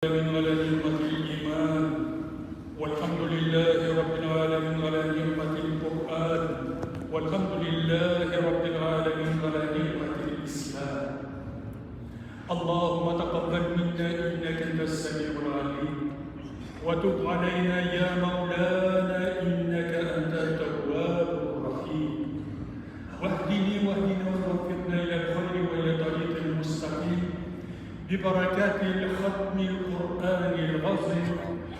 من على نعمة الإيمان والحمد لله رب العالمين على نعمة القرآن والحمد لله رب العالمين على نعمة الإسلام. اللهم تقبل منا إنك أنت السميع العليم وتب علينا يا مولانا إنك أنت التواب الرحيم واهدني ووفقنا إلى الخير وإلى طريق المستقيم ببركات الختم القرآن العظيم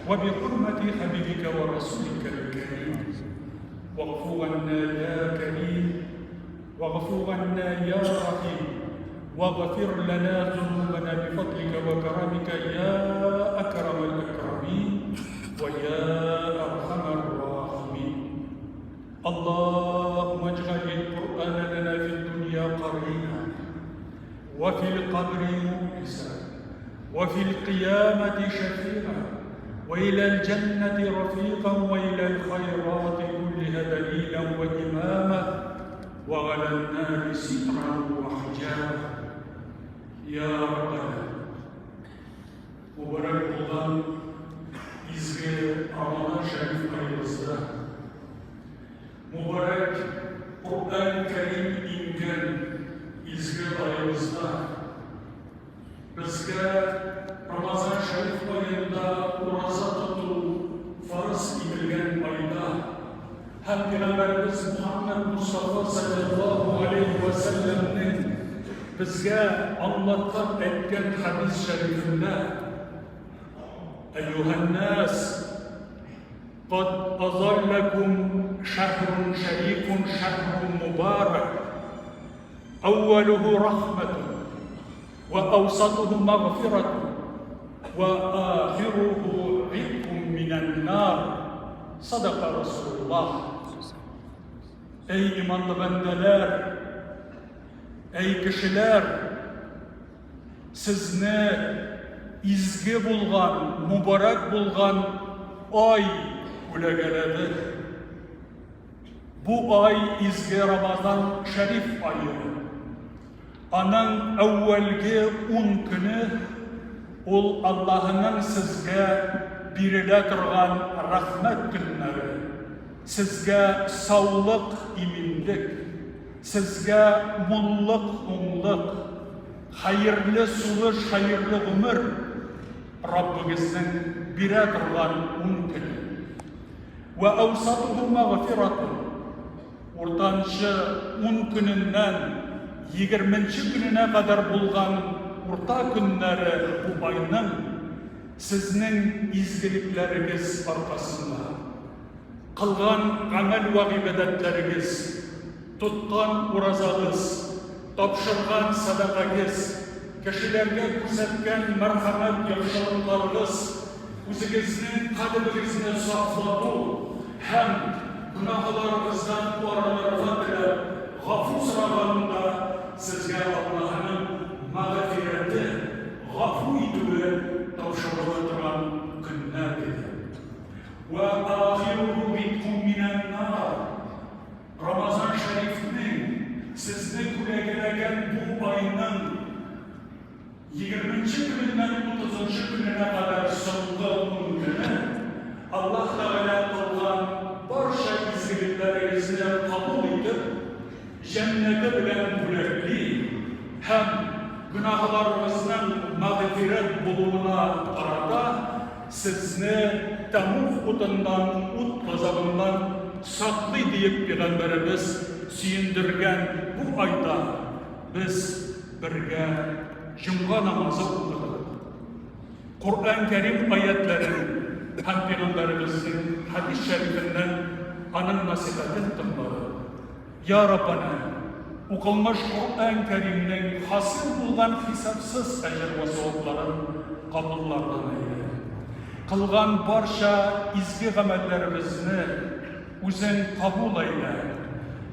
وبحرمة حبيبك ورسولك الكريم. واغفر عنا يا كريم واغفر عنا يا رحيم واغفر لنا ذنوبنا بفضلك وكرمك يا أكرم الأكرمين ويا أرحم الراحمين. اللهم اجعل القرآن لنا في الدنيا قرينا وفي القبر مؤنسا وفي القيامة شفيعا وإلى الجنة رفيقا وإلى الخيرات كلها دليلا وإماما وعلى النار سترا وحجابا يا ربنا. Mübarek olan İzmir Ramazan Şerif ayımızda mübarek Kur'an-ı Kerim ingen İzmir ayımızda bizge Ramazan Şerif ayında uraza tutup farz edilgen ayda hem Peygamberimiz Muhammed Mustafa sallallahu aleyhi ve sellem'nin bizge anlatıp etken hadis-i şerifinde Eyyuhennâs قد أظلكم شهر شريف شهر مبارك أوله رحمة وأوسطه مغفرة وآخره عتق من النار. صدق رسول الله. Ey imanlı bendeler, ey kişiler, sizni izgi bulgan, mübarek bulgan ay ule geledi. Bu ay izgi Ramazan Şerif ayı. Anın evvelki 10 günü ol Allah'ın sizge birile turgan rahmet günleri, sizge sağlık, iminlik, sizge mulluk, umluk, hayırlı suluş, hayırlı ömür Rabbimizden bire turgan 10 günü. Ve evsatuhu mağfiratun. Ortanşı 10 gününden 20. gününe kadar bulgan orta günleri bu ayının sizin izgilikleriniz arkasında kılgan amel ve ibadetleriniz, tutkan urazağız, topşırgan sadakagız, kişilerge görsetken merhamet yakışıklarınız, özünüzün kalbinizini safladı, hem günahlarınızdan bu aralarına bile gafur sıralarında sizge Allah'ın mağfireti, gafu idüğü tavşırılıdıran günlerdir. Ve ahiruhu bitkum minen nar. Ramazan Şerif'inin sizde kule gereken bu ayının 20. gününden 30. gününe kadar sonunda olduğu günü Allah Teala kılgan barşa izgiliklerinizi kabul edip cennete bilen bülekli hem günahlarımızdan mağfiret bulununa arada sizni temuf utundan, ut gazabından saklı deyip Peygamberimiz suyundirgen bu ayda biz birge cuma namazı okuduk. Kur'an-ı Kerim ayetlerini hem Peygamberimizin hadis-i şerifinden anın nasihatini tınladı. Ya Rabbana, okunmuş Kur'an-ı Kerim'den hasıl bulgan hesapsız ecir ve sevapların kabullardan eyle. Kılgan barşa izgi amellerimizni özün kabul eyle.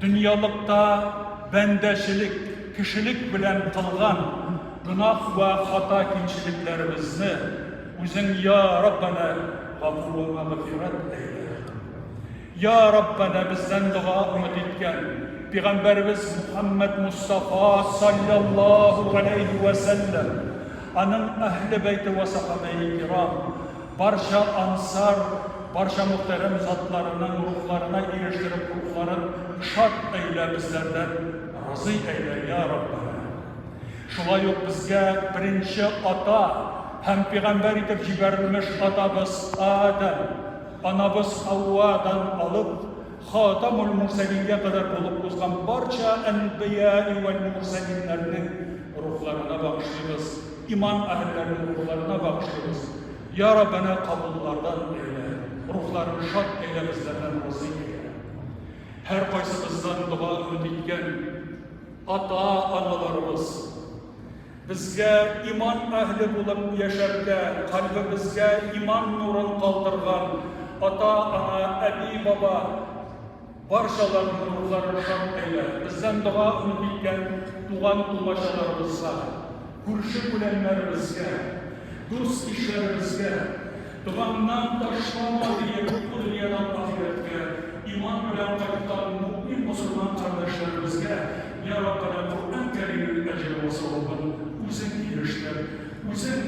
Dünyalıkta bendeşilik, kişilik bilen kılgan günah ve hata kimçiliklerimizni özün ya Rabbana gafur ve mağfiret eyle. Ya Rabbana bizden dua ümit etken Peygamberimiz Muhammed Mustafa sallallahu aleyhi ve sellem aның әхлі бәйті ва сахабаи кирам, barcha ansar, barcha muhterem zatlarının ruhlarına eriştirip ruhların şad eyle bizlerden razı eyle ya Rabbi. Şulay yok bizge birinci ata, hem peygamber itip jiberilmiş atabız Adem, anabız Havva'dan alıp Hatamul Murselin'e kadar bulup uzgan barcha enbiya ve murselinlerinin ruhlarına bağışlıyoruz. İman ahillerinin ruhlarına bağışlıyoruz. Ya Rabbena kabullardan eyle, ruhlarını şad eyle bizlerden razı eyle. Her kaysımızdan dua ümit etken ata-analarımız, bizge iman ahli bulup yaşarken, kalbimizge iman nurun kaldırgan ata-ana, ebi baba, barşalarının ruhlarını şad eyle. Bizden dua ümit etken tuğan tuğmaşalarımızga, kurşu gülenlerimizge, dost işlerimizge, duandan taşlama diye bu dünyadan ahiretke, iman bilen kayıttan mümin Müslüman kardeşlerimizge, Ya Rabbena Kur'an Kerim'in ecri ve savabını uzun girişler, uzun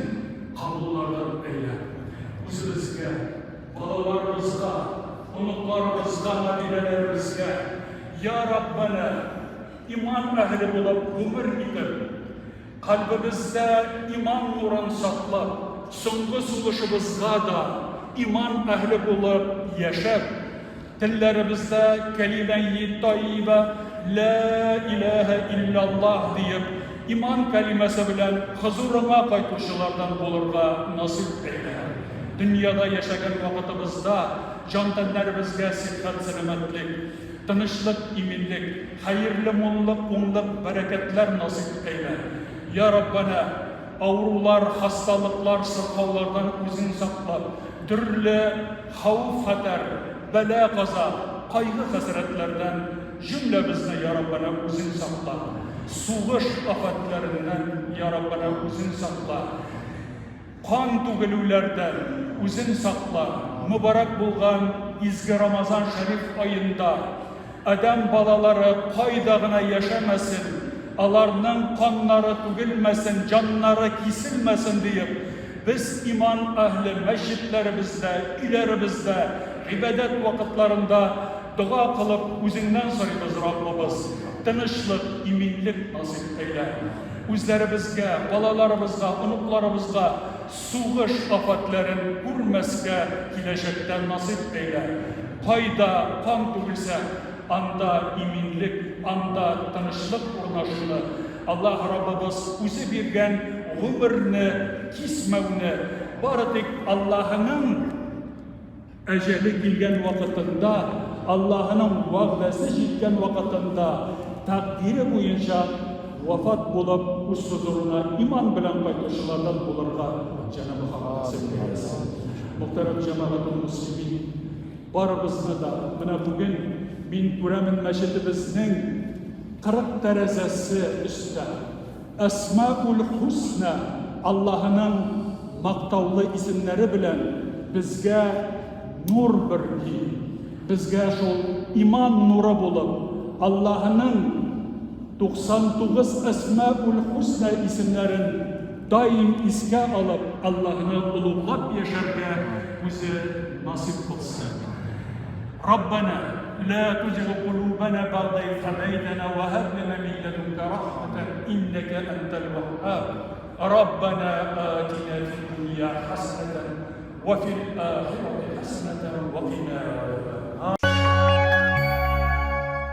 kabullardan eyle. Uzunuzge, balalarımızga, unutlarımızga, nabilelerimizge, Ya Rabbena iman ehli bulup ömür itip, kalbimizde iman nurun saklap, soңғы suluşumuzga da iman ehli bulup yaşap, dillerimizde kelime-i tayyibe, La ilahe illallah deyip, iman kelimesi bilen huzuruna kaytuşulardan bulurga nasip eyle. Dünyada yaşayan vakıtımızda cantenlerimizge sıhhat selametlik, tınışlık, iminlik, hayırlı mulluk, umluk, bereketler nasip eyle. Ya Rabbena, avrular, hastalıklar, sırkavlardan uzun saklap, türlü havf hater, bela kaza, kaygı hasretlerden cümlemizne Ya Rabbena uzun sakla. Suğuş afatlerinden Ya Rabbena uzun sakla. Kan tügülülerden uzun sakla. Mübarek bulgan izgi Ramazan Şerif ayında Adem balaları kaydağına yaşamasın, alarının kanları tügülmesin, canları kesilmesin deyip, biz iman ehli meşritlerimizde, ilerimizde, ibadet vakitlerinde dua kılıp üzünden soruyoruz Rabbimiz. Tınışlık, iminlik nasip eyle. Üzlerimizge, balalarımızga, unuklarımızga suğuş afatların görmezge gelecekten nasip eyle. Kayda kan tügülse, anda iminlik, anda tınışlık urnaşılı. Allah Rabbimiz üzü birgen ömürünü, kismevini, baradik Allah'ının eceli gelgen vakitinde, Allah'ının vağdası jitken vakitinde takdiri boyunca vafat bulup üst huzuruna iman bilen kaytuşulardan bulurga Cenab-ı Hak nasip eylesin. Muhterem cemaat-ı muslimin, barımızda da bugün min kuremin meşidimizin 40 derecesi üstte Esma-ul Husna Allah'ının maktavlı isimleri bilen bizge nur birki, bizge şol iman nuru bulup Allah'ının 99 Esma-ul Husna isimlerin daim iske alıp Allah'ını uluğlap yaşarken bize nasip kılsın. Rabbena la tuzigh qulubana ba'da idh hadaytana wa hab lana min ladunka rahmatan innaka antal wahhab. Rabbana atina fid dunya hasanatan wa fil akhirati hasanatan